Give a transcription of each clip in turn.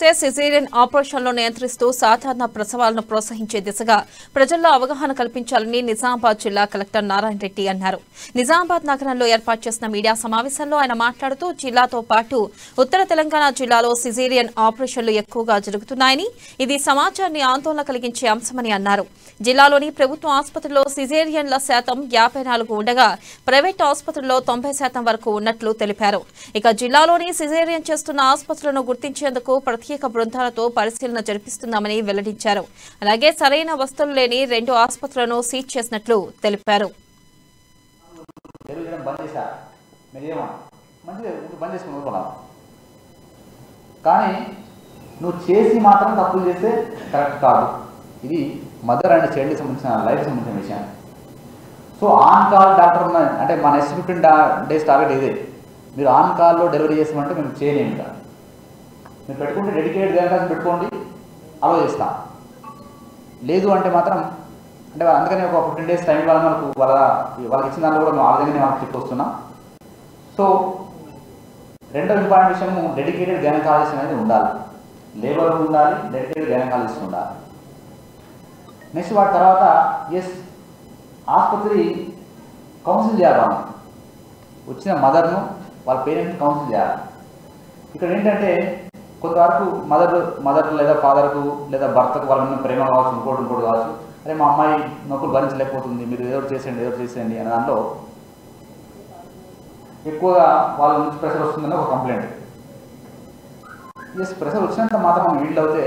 చూస్తే సిజేరియన్ ఆపరేషన్లు నియంత్రిస్తూ సాధారణ ప్రసవాలను ప్రోత్సహించే దిశగా ప్రజల్లో అవగాహన కల్పించాలని నిజామాబాద్ జిల్లా కలెక్టర్ నారాయణ రెడ్డి అన్నారు. నిజామాబాద్ నగరంలో ఏర్పాటు చేసిన మీడియా సమావేశంలో ఆయన మాట్లాడుతూ జిల్లాతో పాటు ఉత్తర తెలంగాణ జిల్లాలో సిజేరియన్ ఆపరేషన్లు ఎక్కువగా జరుగుతున్నాయని, ఇది సమాజాన్ని ఆందోళన కలిగించే అంశమని అన్నారు. జిల్లాలోని ప్రభుత్వ ఆసుపత్రుల్లో సిజేరియన్ల శాతం 54 ఉండగా ప్రైవేట్ ఆసుపత్రుల్లో 90% వరకు ఉన్నట్లు తెలిపారు. ఇక జిల్లాలోని సిజేరియన్ చేస్తున్న ఆసుపత్రులను గుర్తించేందుకు ప్రత్యేక బృందాలతో పరిశీలన జరిపిస్తున్నామని వెల్లడించారు. అలాగే సరైన వస్తువులు లేని 2 ఆసుపత్రులను సీజ్ చేసినట్లు తెలిపారు. కానీ నువ్వు చేసి మాత్రం తప్పులు చేస్తే కరెక్ట్ కాదు. ఇది మదర్ అండ్ చైల్డ్కి సంబంధించిన లైఫ్ సంబంధించిన విషయం. సో ఆన్ కాల్ డాక్టర్ ఉన్న అంటే మన నెక్స్ట్ 15 డేస్ టార్గెట్ ఇదే. మీరు ఆన్ కాల్లో డెలివరీ చేసామంటే మేము చేయలేము. కదా మీరు పెట్టుకుంటే డెడికేటెడ్ గైనకాలజిస్ట్ పెట్టుకోండి, అలో చేస్తాం. లేదు అంటే మాత్రం అంటే అందుకని ఒక 15 డేస్ టైం ఇవ్వాలి మనకు. వాళ్ళకి ఇచ్చిన దాంట్లో కూడా మేము ఆ విధంగానే మనకు చెక్ వస్తున్నాం. సో రెండో ఇంపార్టెంట్ విషయము డెడికేటెడ్ గైనకాలజిస్ట్ అనేది ఉండాలి. లేబర్ ఉండాలి, డెడికేటెడ్ గైనకాలజిస్ట్ ఉండాలి. నెక్స్ట్ వాటి తర్వాత ఆసుపత్రి కౌన్సిల్ చేయాలి. మనం వచ్చిన మదర్ను వాళ్ళ పేరెంట్ని కౌన్సిల్ చేయాలి. ఇక్కడ ఏంటంటే కొంతవరకు మదర్ లేదా ఫాదర్కు లేదా భర్తకు వాళ్ళ మీద ప్రేమ కావచ్చు, ఇంకోటి కావచ్చు, అరే మా అమ్మాయి నొప్పులు భరించలేకపోతుంది, మీరు ఏదో చేసేయండి అనే దాంట్లో ఎక్కువగా వాళ్ళ నుంచి ప్రెషర్ వస్తుందని ఒక కంప్లైంట్. ప్రెషర్ వచ్చినంత మాత్రం మనం వీళ్ళు అవుతే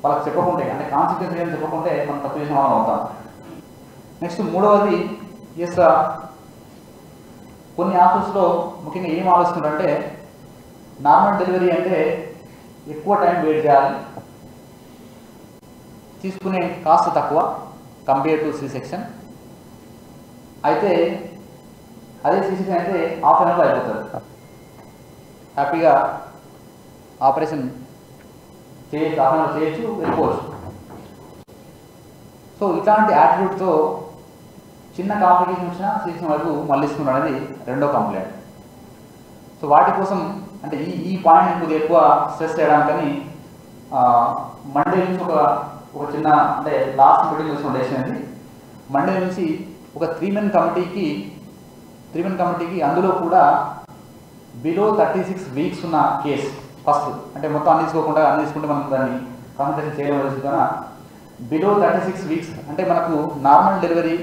వాళ్ళకి చెప్పకుంటే అంటే కాన్సిక్వెన్స్ ఏం చెప్పకుంటే మనం తప్పు చేసిన వాళ్ళం అవుతాం. నెక్స్ట్ మూడవది కొన్ని ఆఫీస్లో ముఖ్యంగా ఏం ఆలోచిస్తున్నారంటే నార్మల్ డెలివరీ అంటే ఎక్కువ టైం వెయిట్ చేయాలి, తీసుకునే కాస్ట్ తక్కువ కంపేర్ టు సి సెక్షన్. అయితే అదే సి సెక్షన్ అయితే హాఫ్ అన్ అవర్లో అయిపోతుంది, హ్యాపీగా ఆపరేషన్ చేయొచ్చు, హాఫ్ అన్ అవర్ చేయొచ్చు, వెళ్ళిపోవచ్చు. సో ఇట్లాంటి యాటిట్యూడ్తో చిన్న కాంప్లికేషన్ వచ్చినా సి సెక్షన్ వరకు మళ్ళిస్తున్నారు అనేది రెండో కంప్లైంట్. సో వాటి కోసం అంటే ఈ పాయింట్ కొద్దిగా ఎక్కువ స్ట్రెస్ చేయడానికని మండే నుంచి ఒక చిన్న అంటే లాస్ట్ మీటింగ్ వచ్చిన డెసిషన్ అది. మండే నుంచి ఒక 3 men కమిటీకి అందులో కూడా బిలో 36 weeks ఉన్న కేసు ఫస్ట్ అంటే మొత్తం అన్ని తీసుకుంటే మనం దాన్ని కాన్సన్ట్రేషన్ చేయడం జరుగుతున్నా. బిలో 36 weeks అంటే మనకు నార్మల్ డెలివరీ